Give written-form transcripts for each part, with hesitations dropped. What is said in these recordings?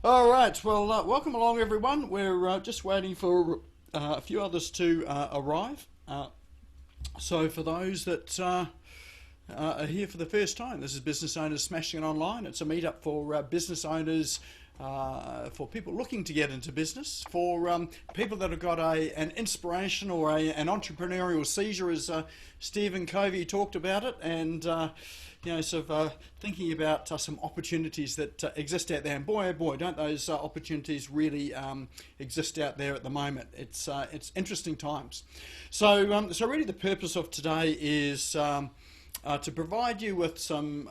All right, well, welcome along, everyone. We're just waiting for a few others to arrive. So, for those that are here for the first time, this is Business Owners Smashing It Online. It's a meetup for business owners, for people looking to get into business, for people that have got an inspiration or an entrepreneurial seizure, as Stephen Covey talked about it, and sort of thinking about some opportunities that exist out there. And boy, oh boy, don't those opportunities really exist out there at the moment. It's interesting times. So really the purpose of today is to provide you with some,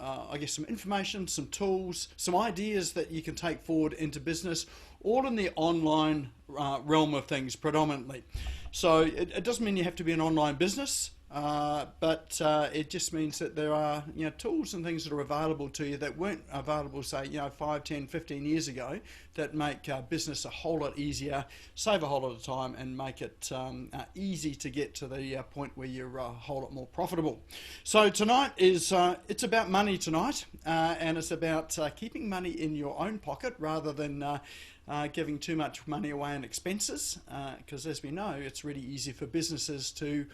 some information, some tools, some ideas that you can take forward into business, all in the online realm of things predominantly. So it doesn't mean you have to be an online business. But it just means that there are tools and things that are available to you that weren't available, say 5, 10, 15 years ago, that make business a whole lot easier, save a whole lot of time, and make it easy to get to the point where you're a whole lot more profitable. So tonight is it's about money tonight, and it's about keeping money in your own pocket rather than giving too much money away in expenses, because as we know, it's really easy for businesses to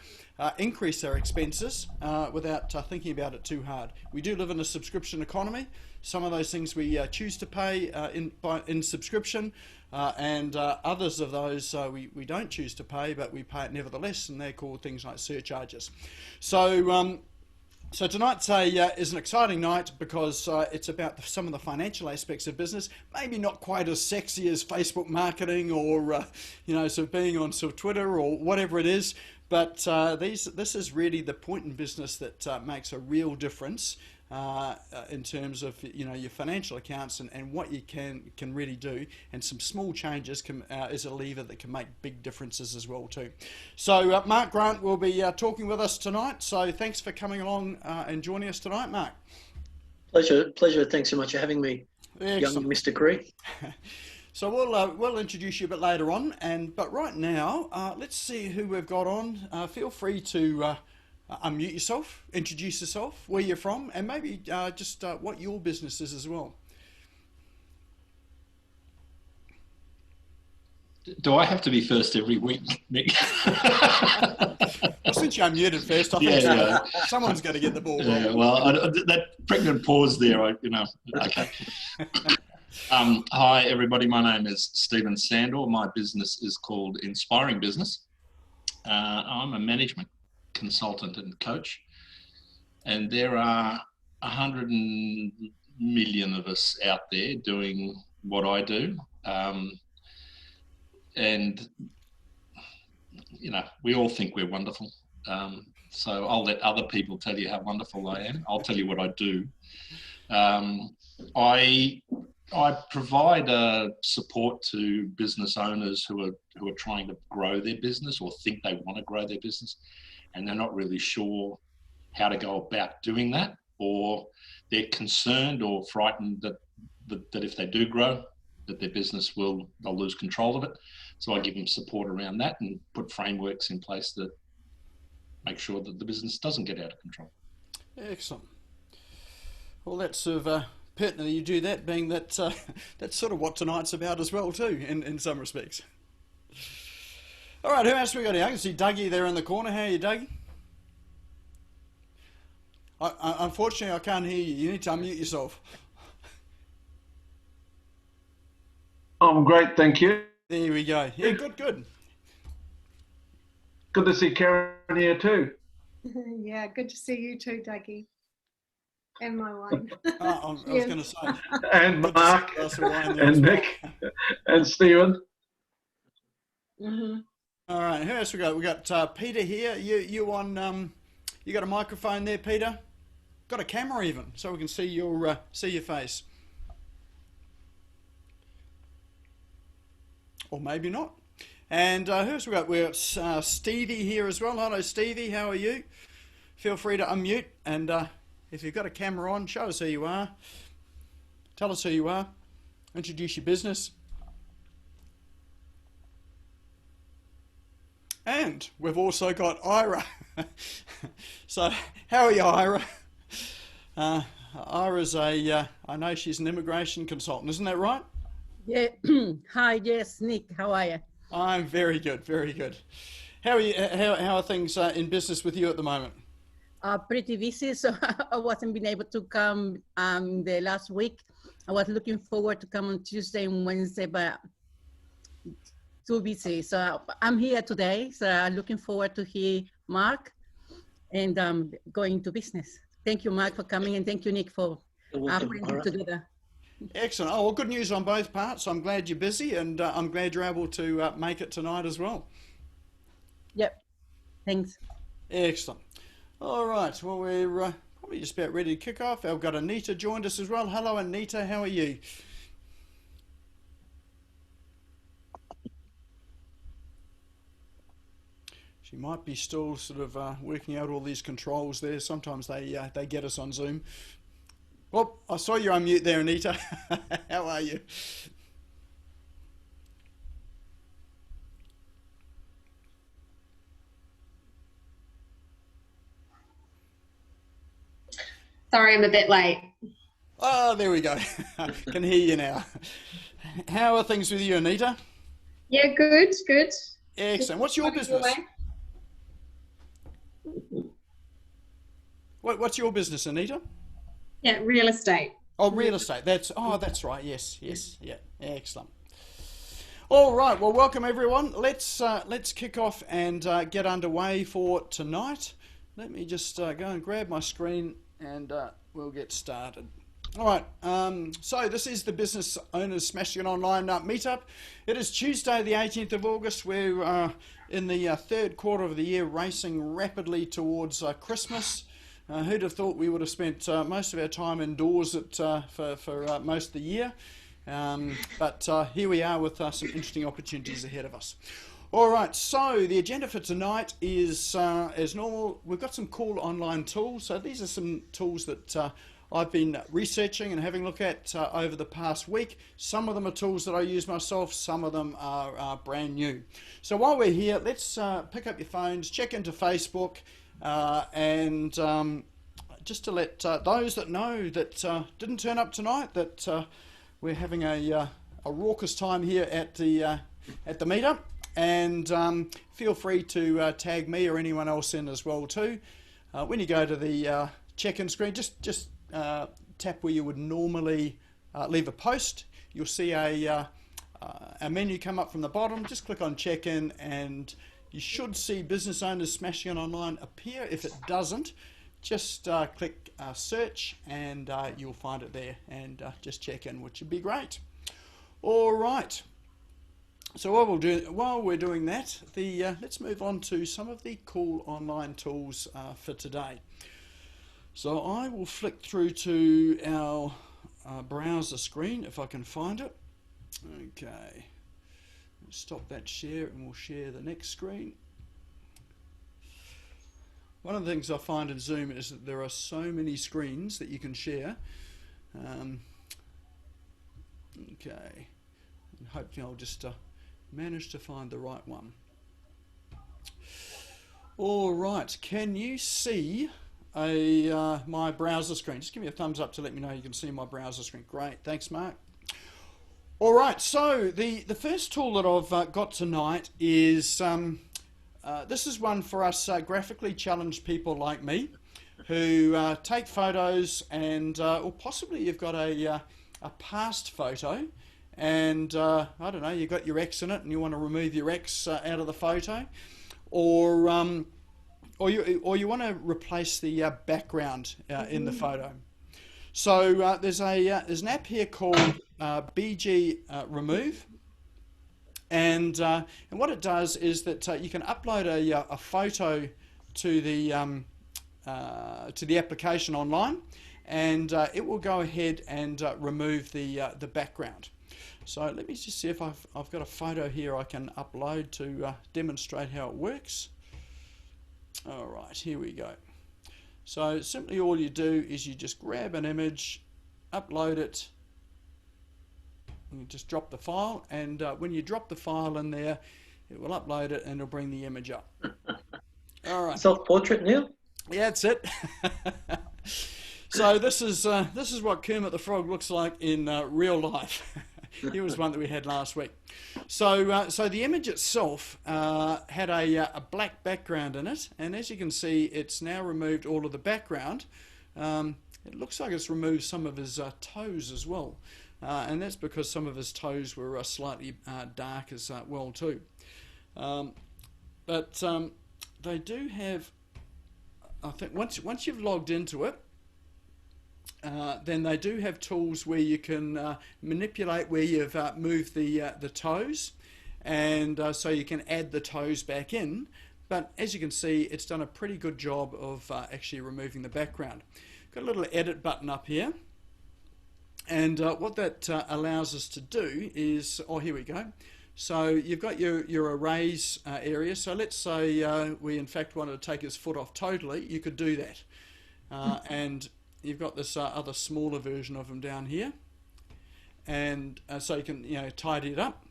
increase their expenses without thinking about it too hard. We do live in a subscription economy. Some of those things we choose to pay in subscription, and others of those we don't choose to pay, but we pay it nevertheless, and they're called things like surcharges. So tonight's is an exciting night because it's about some of the financial aspects of business. Maybe not quite as sexy as Facebook marketing or sort of being on sort of Twitter or whatever it is, but this is really the point in business that makes a real difference in terms of your financial accounts and what you can really do, and some small changes is a lever that can make big differences as well too. So Mark Grant will be talking with us tonight, so thanks for coming along and joining us tonight, Mark. Pleasure. Thanks so much for having me. Excellent. Young Mr. Cree. So we'll introduce you a bit later on, but right now let's see who we've got on. Feel free to unmute yourself, introduce yourself, where you're from, and maybe just what your business is as well. Do I have to be first every week, Nick? Well, since you unmuted first, I think someone's going to get the ball. Yeah, well, that pregnant pause there, okay. Hi, everybody. My name is Stephen Sandor. My business is called Inspiring Business. I'm a management consultant and coach, and there are 100 million of us out there doing what I do, and we all think we're wonderful, so I'll let other people tell you how wonderful I am. I'll tell you what I do. I provide support to business owners who are trying to grow their business or think they want to grow their business, and they're not really sure how to go about doing that, or they're concerned or frightened that if they do grow, that their business they'll lose control of it. So I give them support around that and put frameworks in place that make sure that the business doesn't get out of control. Excellent. Well, that's sort of pertinent you do that, being that that's sort of what tonight's about as well too, in some respects. All right, who else we got here? I can see Dougie there in the corner. How are you, Dougie? Unfortunately, I can't hear you. You need to unmute yourself. I'm great, thank you. There we go. Yeah, good. Good to see Karen here too. Yeah, good to see you too, Dougie. And my wine. I was going to say. And Mark, and Nick, and Stephen. Mm-hmm. All right, who else we got? We got Peter here. You on? You got a microphone there, Peter? Got a camera even, so we can see your face. Or maybe not. And who else we got? We got Stevie here as well. Hello, Stevie. How are you? Feel free to unmute, and if you've got a camera on, show us who you are. Tell us who you are. Introduce your business. And we've also got Ira. So, how are you, Ira? Ira's I know she's an immigration consultant, isn't that right? Yeah. Hi, yes, Nick. How are you? I'm very good, very good. How are you? How are things in business with you at the moment? Pretty busy, so I wasn't been able to come the last week. I was looking forward to come on Tuesday and Wednesday, but too busy. So I'm here today. So I'm looking forward to hear Mark and going to business. Thank you, Mark, for coming, and thank you, Nick, for You're welcome. putting All it right. together. Excellent. Oh, well, good news on both parts. I'm glad you're busy, and I'm glad you're able to make it tonight as well. Yep. Thanks. Excellent. All right. Well, we're probably just about ready to kick off. I've got Anita joined us as well. Hello, Anita. How are you? She might be still sort of working out all these controls there. Sometimes they get us on Zoom. Well, I saw you on mute there, Anita. How are you? Sorry, I'm a bit late. Oh, there we go. Can hear you now. How are things with you, Anita? Yeah, good, good. Excellent. What's your business? What's your business, Anita? Yeah, real estate. Oh, real estate. That's right. Yes, yeah. Excellent. All right. Well, welcome everyone. Let's kick off and get underway for tonight. Let me just go and grab my screen and we'll get started. All right. So this is the Business Owners SmashGo Online Meetup. It is Tuesday, the 18th of August. We're in the third quarter of the year, racing rapidly towards Christmas. Who'd have thought we would have spent most of our time indoors for most of the year? But here we are with some interesting opportunities ahead of us. All right, so the agenda for tonight is, as normal, we've got some cool online tools. So these are some tools that I've been researching and having a look at over the past week. Some of them are tools that I use myself, some of them are brand new. So while we're here, let's pick up your phones, check into Facebook, and just to let those that know that didn't turn up tonight, that we're having a raucous time here at the meetup, and feel free to tag me or anyone else in as well too. When you go to the check-in screen, just tap where you would normally leave a post. You'll see a menu come up from the bottom. Just click on check-in and you should see Business Owners SmashGo Online appear. If it doesn't, just click search and you'll find it there, and just check in, which would be great. All right. So what we'll do while we're doing that, let's move on to some of the cool online tools for today. So I will flick through to our browser screen if I can find it. Okay. Stop that share and we'll share the next screen. One of the things I find in Zoom is that there are so many screens that you can share. Okay, and hopefully I'll just manage to find the right one. All right, can you see my browser screen? Just give me a thumbs up to let me know you can see my browser screen. Great, thanks Mark. All right, so the first tool that I've got tonight is, this is one for us graphically challenged people like me who take photos and, or possibly you've got a past photo and, I don't know, you've got your ex in it and you want to remove your ex out of the photo, or you want to replace the background in the photo. So there's an app here called BG Remove, and what it does is that you can upload a photo to the application online, and it will go ahead and remove the background. So let me just see if I've got a photo here I can upload to demonstrate how it works. All right, here we go. So simply all you do is you just grab an image, upload it, and you just drop the file, and when you drop the file in there, it will upload it and it'll bring the image up. All right. Self-portrait now? Yeah, that's it. So this is what Kermit the Frog looks like in real life. Here was one that we had last week. So, so the image itself had a black background in it, and as you can see, it's now removed all of the background. It looks like it's removed some of his toes as well, and that's because some of his toes were slightly dark as well too. But they do have, I think, once you've logged into it, then they do have tools where you can manipulate where you've moved the toes, and so you can add the toes back in. But as you can see, it's done a pretty good job of actually removing the background. Got a little edit button up here, and what that allows us to do is, oh, here we go. So you've got your arrays area. So let's say we in fact wanted to take his foot off totally. You could do that, and you've got this other smaller version of them down here, and so you can tidy it up.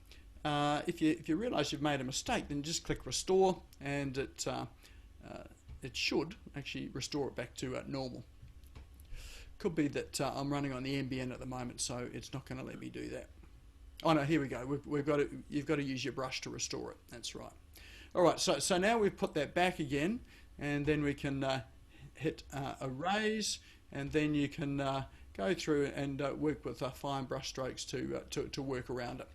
If you realise you've made a mistake, then just click restore, and it should actually restore it back to normal. Could be that I'm running on the NBN at the moment, so it's not going to let me do that. Oh no, here we go. You've got to use your brush to restore it. That's right. All right. So now we've put that back again, and then we can hit erase, and then you can go through and work with fine brush strokes to work around it.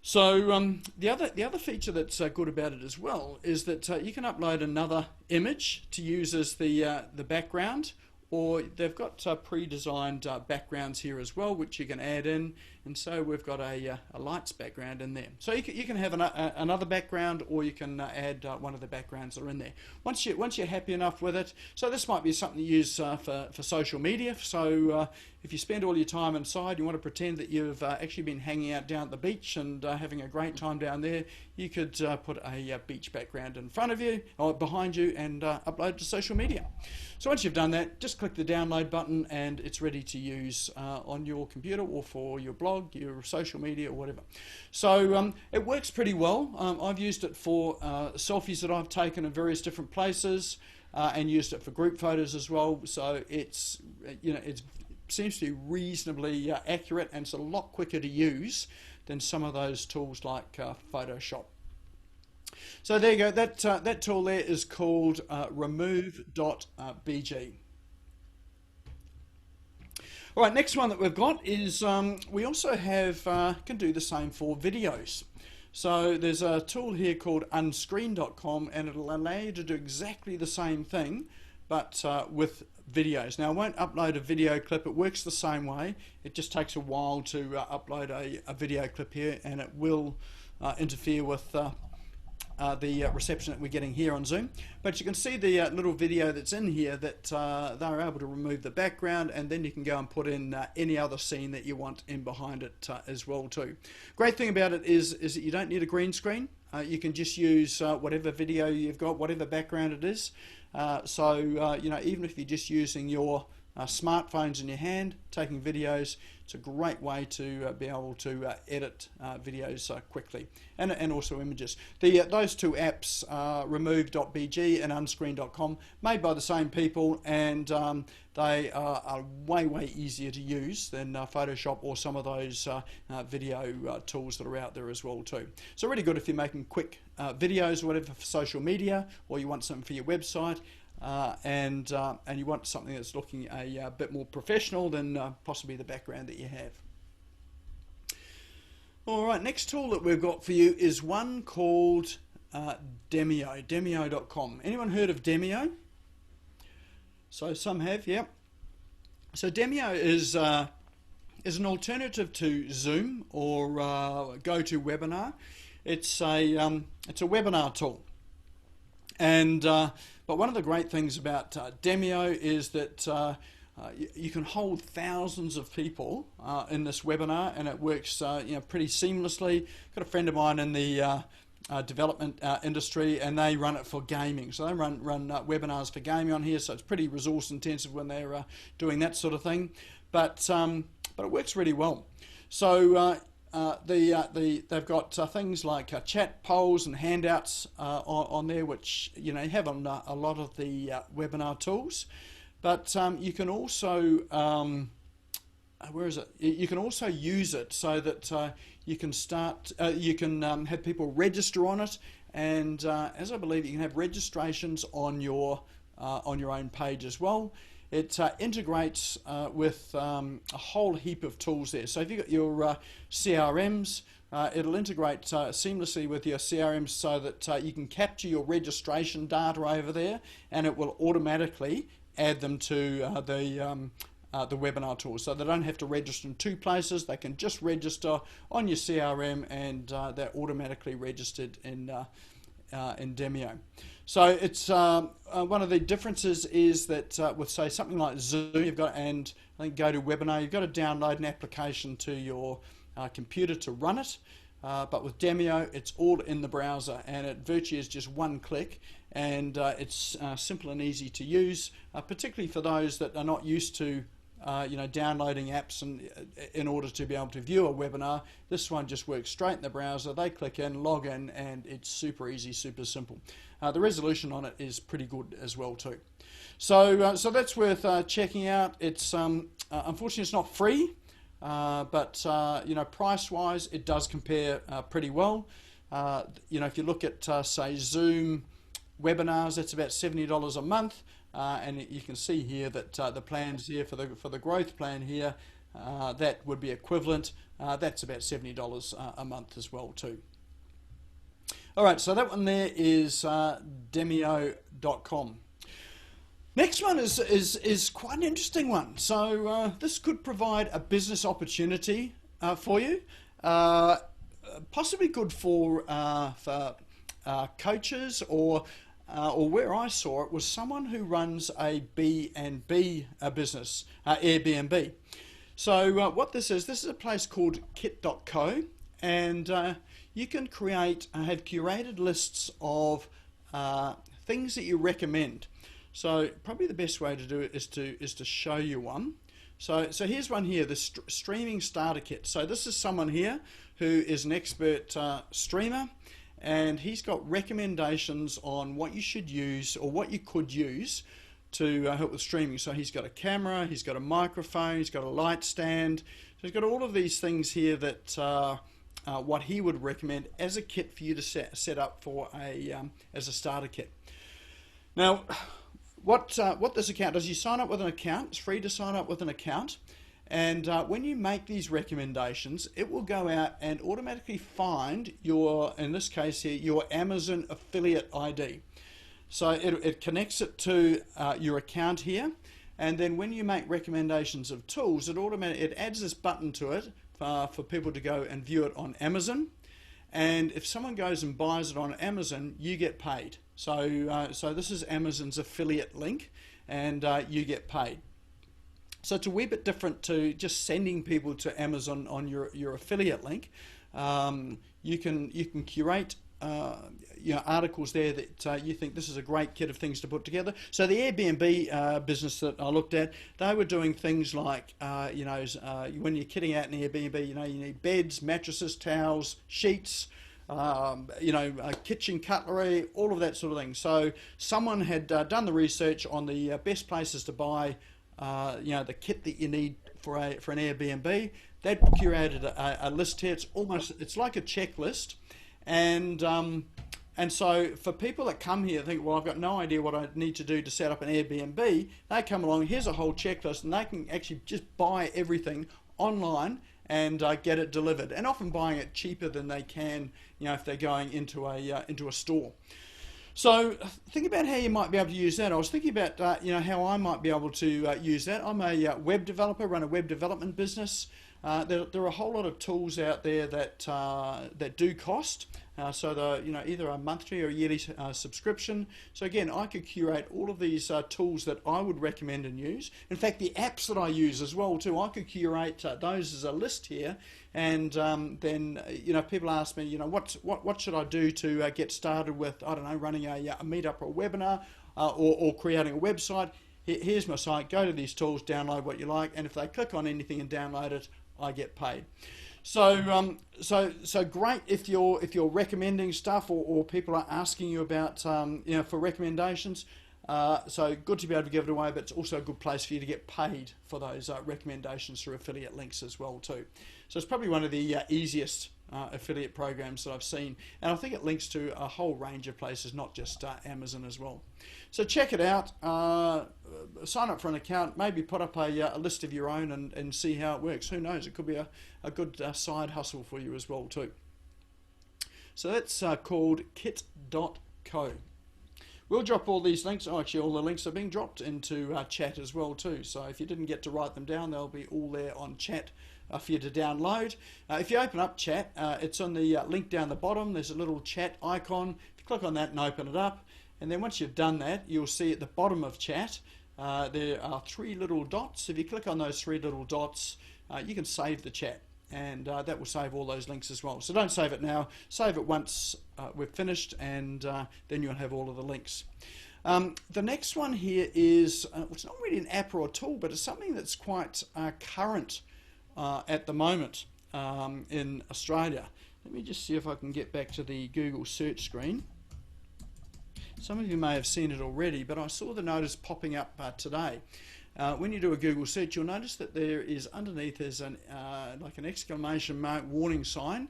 So the other feature that's good about it as well is that you can upload another image to use as the background, or they've got pre-designed backgrounds here as well, which you can add in. And so we've got a lights background in there. So you can have another background, or you can add one of the backgrounds that are in there. Once you're happy enough with it, so this might be something you use for social media. So if you spend all your time inside, you want to pretend that you've actually been hanging out down at the beach and having a great time down there, you could put a beach background in front of you or behind you and upload it to social media. So once you've done that, just click the download button and it's ready to use on your computer or for your blog, your social media, or whatever. So it works pretty well. I've used it for selfies that I've taken in various different places, and used it for group photos as well. So it's it seems to be reasonably accurate, and it's a lot quicker to use than some of those tools like Photoshop. So there you go. That tool there is called remove.bg. All right, next one that we've got is we also have can do the same for videos. So there's a tool here called Unscreen.com, and it'll allow you to do exactly the same thing, but with videos. Now, I won't upload a video clip. It works the same way. It just takes a while to upload a video clip here, and it will interfere with the reception that we're getting here on Zoom. But you can see the little video that's in here that they're able to remove the background, and then you can go and put in any other scene that you want in behind it as well too. Great thing about it is that you don't need a green screen. You can just use whatever video you've got, whatever background it is. So even if you're just using your smartphones in your hand, taking videos, it's a great way to be able to edit videos quickly, and also images. Those two apps, remove.bg and unscreen.com, made by the same people, and they are way easier to use than Photoshop or some of those video tools that are out there as well too. So really good if you're making quick videos or whatever for social media, or you want something for your website. And you want something that's looking a bit more professional than possibly the background that you have. All right, next tool that we've got for you is one called Demio, demio.com. Anyone heard of Demio? So some have, yeah. So Demio is an alternative to Zoom or GoToWebinar. It's a webinar tool, and but one of the great things about Demio is that you can hold thousands of people in this webinar, and it works pretty seamlessly. Got a friend of mine in the development industry, and they run it for gaming. So they run webinars for gaming on here, so it's pretty resource intensive when they're doing that sort of thing. But it works really well. So they've got things like chat polls and handouts on there, which you have on a lot of the webinar tools. But you can also where is it? You can also use it so that you can start, you can have people register on it, and as I believe, you can have registrations on your own page as well. It integrates with a whole heap of tools there. So if you've got your CRMs, it'll integrate seamlessly with your CRMs so that you can capture your registration data over there, and it will automatically add them to the webinar tool. So they don't have to register in two places. They can just register on your CRM, and they're automatically registered in Demio. So it's one of the differences is that with, say, something like Zoom, you've got, and I think GoToWebinar, you've got to download an application to your computer to run it. But with Demio, it's all in the browser, and it virtually is just one click, and it's simple and easy to use, particularly for those that are not used to downloading apps and in order to be able to view a webinar. This one just works straight in the browser. They click in, log in, and it's super easy, super simple. The resolution on it is pretty good as well too. So that's worth checking out. It's unfortunately it's not free, but price-wise it does compare pretty well. If you look at say Zoom webinars, that's about $70 a month. And you can see here that the plans here for the growth plan here, that would be equivalent. That's about $70 a month as well too. All right, so that one there is Demio.com. Next one is quite an interesting one. So this could provide a business opportunity for you, possibly good for coaches or where I saw it was someone who runs a B&B business, Airbnb. So what this is a place called Kitco, and you can have curated lists of things that you recommend. So probably the best way to do it is to show you one. So here's one here, the streaming starter kit. So this is someone here who is an expert streamer, and he's got recommendations on what you should use or what you could use to help with streaming. So he's got a camera, he's got a microphone, he's got a light stand. So he's got all of these things here that what he would recommend as a kit for you to set up for as a starter kit. Now, what this account does, you sign up with an account. It's free to sign up with an account. And when you make these recommendations, it will go out and automatically find in this case here, your Amazon affiliate ID. So it connects it to your account here, and then when you make recommendations of tools, it adds this button to it for people to go and view it on Amazon. And if someone goes and buys it on Amazon, you get paid. So this is Amazon's affiliate link, and you get paid. So it's a wee bit different to just sending people to Amazon on your affiliate link. You can curate articles there that you think this is a great kit of things to put together. So the Airbnb business that I looked at, they were doing things like when you're kitting out an Airbnb, you need beds, mattresses, towels, sheets, kitchen cutlery, all of that sort of thing. So someone had done the research on the best places to buy the kit that you need for an Airbnb. They'd curated a list here. It's like a checklist, and so for people that come here think, well, I've got no idea what I need to do to set up an Airbnb, they come along, here's a whole checklist, and they can actually just buy everything online and get it delivered, and often buying it cheaper than they can if they're going into a store. So think about how you might be able to use that. I was thinking about how I might be able to use that. I'm a web developer, run a web development business. There are a whole lot of tools out there that do cost. So they're either a monthly or yearly subscription. So again, I could curate all of these tools that I would recommend and use. In fact, the apps that I use as well too, I could curate those as a list here. And then people ask me, what should I do to get started with, I don't know, running a meetup or a webinar or creating a website. Here's my site. Go to these tools, download what you like, and if they click on anything and download it, I get paid. So great if you're recommending stuff or people are asking you about for recommendations. So good to be able to give it away, but it's also a good place for you to get paid for those recommendations through affiliate links as well too. So it's probably one of the easiest affiliate programs that I've seen, and I think it links to a whole range of places, not just Amazon as well. So check it out, sign up for an account, maybe put up a list of your own and see how it works. Who knows, it could be a good side hustle for you as well too. So that's called kit.co. We'll drop all these links. Oh, actually, all the links are being dropped into chat as well too. So if you didn't get to write them down, they'll be all there on chat for you to download. If you open up chat, it's on the link down the bottom. There's a little chat icon. If you click on that and open it up, and then once you've done that, you'll see at the bottom of chat there are 3 little dots. If you click on those 3 little dots, you can save the chat. And that will save all those links as well. So don't save it now, save it once we've finished, and then you'll have all of the links. The next one here is, it's not really an app or a tool, but it's something that's quite current at the moment in Australia. Let me just see if I can get back to the Google search screen. Some of you may have seen it already, but I saw the notice popping up today. When you do a Google search, you'll notice that there is underneath there's an like an exclamation mark warning sign.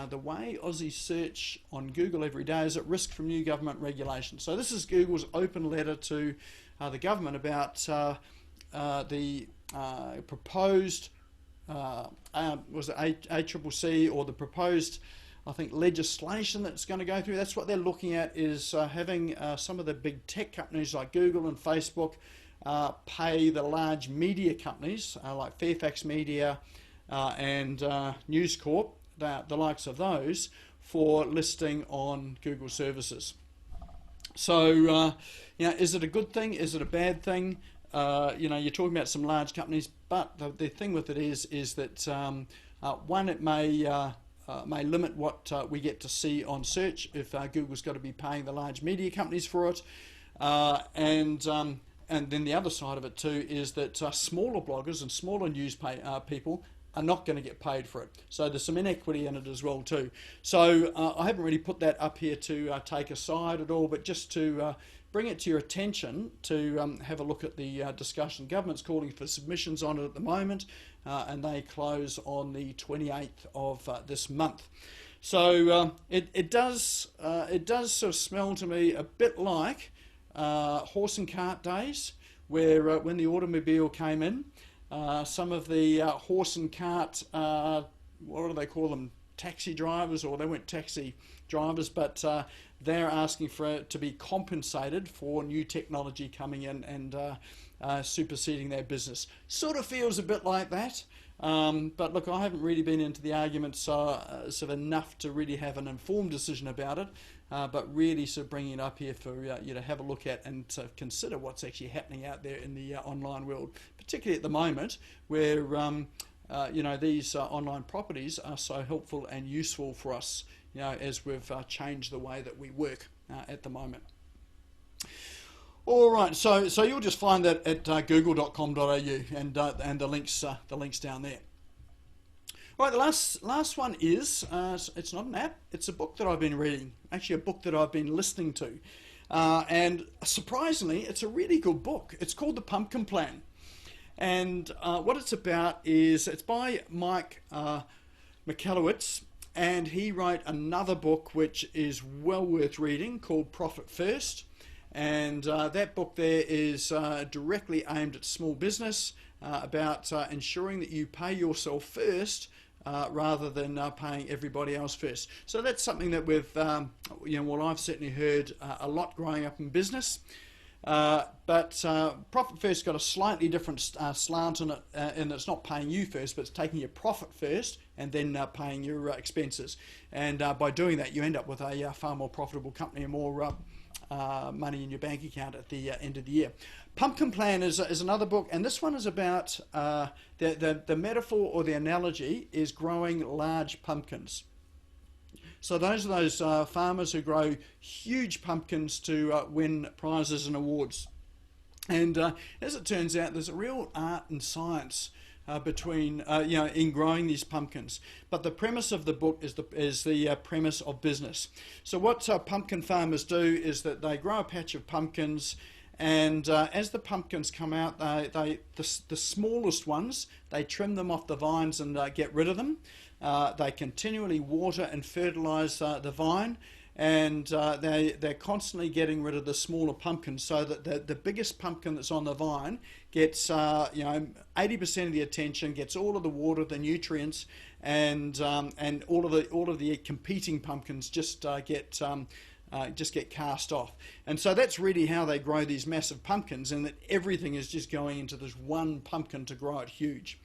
The way Aussies search on Google every day is at risk from new government regulation. So this is Google's open letter to the government about the proposed was it ACCC, or the proposed, I think, legislation that's going to go through. That's what they're looking at, is having some of the big tech companies like Google and Facebook pay the large media companies like Fairfax Media and News Corp, the likes of those, for listing on Google services. So, is it a good thing? Is it a bad thing? You're talking about some large companies, but the thing with it is that one, it may limit what we get to see on search if Google's got to be paying the large media companies for it, and then the other side of it too is that smaller bloggers and smaller news people are not going to get paid for it. So there's some inequity in it as well too. So I haven't really put that up here to take a side at all, but just to bring it to your attention to have a look at the discussion. Government's calling for submissions on it at the moment, and they close on the 28th of this month. So it does sort of smell to me a bit like horse and cart days, where when the automobile came in, some of the horse and cart, what do they call them, taxi drivers, or they weren't taxi drivers, but they're asking for it to be compensated for new technology coming in and superseding their business. Sort of feels a bit like that. But look, I haven't really been into the arguments sort of enough to really have an informed decision about it, but really sort of bringing it up here for you to have a look at and to consider what's actually happening out there in the online world, particularly at the moment where these online properties are so helpful and useful for us, as we've changed the way that we work at the moment. All right, so you'll just find that at google.com.au and the links down there. All right, the last one is it's not an app; it's a book that I've been reading. Actually, a book that I've been listening to, and surprisingly, it's a really good book. It's called The Pumpkin Plan, and what it's about is it's by Mike Michalowicz, and he wrote another book which is well worth reading called Profit First. And that book there is directly aimed at small business, about ensuring that you pay yourself first rather than paying everybody else first. So that's something that we've, I've certainly heard a lot growing up in business. But Profit First got a slightly different slant on it, and it's not paying you first, but it's taking your profit first and then paying your expenses. And by doing that, you end up with a far more profitable company and more money in your bank account at the end of the year. Pumpkin Plan is another book, and this one is about the metaphor or the analogy is growing large pumpkins. So those are those farmers who grow huge pumpkins to win prizes and awards. And as it turns out, there's a real art and science between in growing these pumpkins. But the premise of the book is the premise of business. So what pumpkin farmers do is that they grow a patch of pumpkins, And as the pumpkins come out, the smallest ones, they trim them off the vines and get rid of them. They continually water and fertilize the vine, and they're constantly getting rid of the smaller pumpkins, so that the biggest pumpkin that's on the vine gets 80% of the attention, gets all of the water, the nutrients, and all of the competing pumpkins just get cast off. And so that's really how they grow these massive pumpkins, and that everything is just going into this one pumpkin to grow it huge.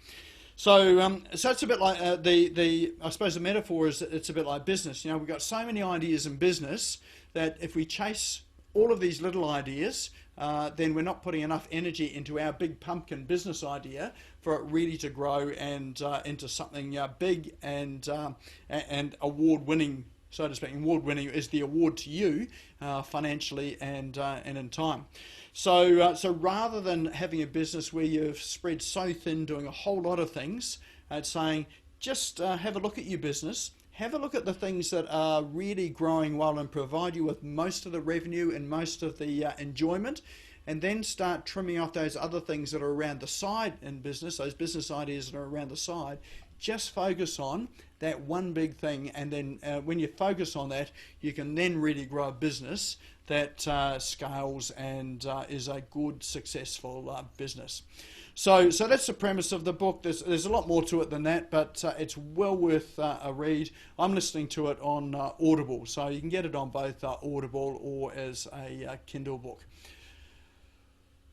So it's a bit like I suppose the metaphor is that it's a bit like business. We've got so many ideas in business that if we chase all of these little ideas, then we're not putting enough energy into our big pumpkin business idea for it really to grow and into something big and award-winning, so to speak. Award-winning is the award to you financially and in time. So rather than having a business where you've spread so thin doing a whole lot of things, it's saying just have a look at your business, have a look at the things that are really growing well and provide you with most of the revenue and most of the enjoyment, and then start trimming off those other things that are around the side in business, those business ideas that are around the side. Just focus on that one big thing, and then when you focus on that, you can then really grow a business that scales and is a good, successful business. So that's the premise of the book. There's a lot more to it than that, but it's well worth a read. I'm listening to it on Audible, so you can get it on both Audible or as a Kindle book.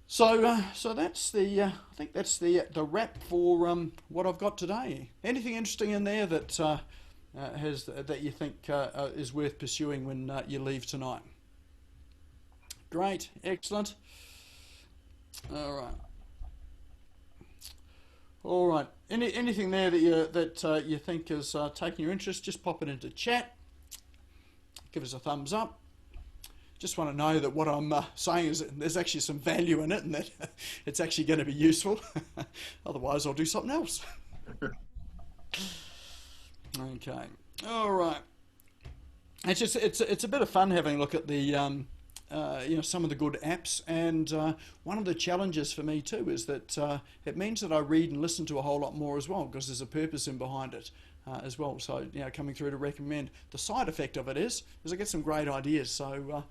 So that's I think that's the wrap for what I've got today. Anything interesting in there that that you think is worth pursuing when you leave tonight? Great, excellent. All right. Anything there that you think is taking your interest? Just pop it into chat. Give us a thumbs up. Just want to know that what I'm saying is that there's actually some value in it, and that it's actually going to be useful. Otherwise, I'll do something else. Okay. All right. It's a bit of fun having a look at the some of the good apps, and one of the challenges for me too is that it means that I read and listen to a whole lot more as well, because there's a purpose in behind it as well. So coming through to recommend. The side effect of it is I get some great ideas. So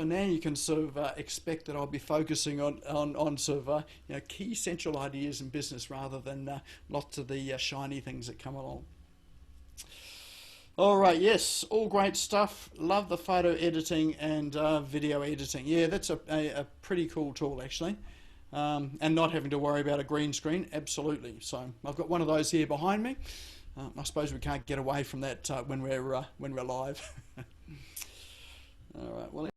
now you can sort of expect that I'll be focusing on sort of key central ideas in business rather than lots of the shiny things that come along. All right, yes, all great stuff. Love the photo editing and video editing. Yeah, that's a pretty cool tool, actually. And not having to worry about a green screen, absolutely. So I've got one of those here behind me. I suppose we can't get away from that when we're live. All right, well.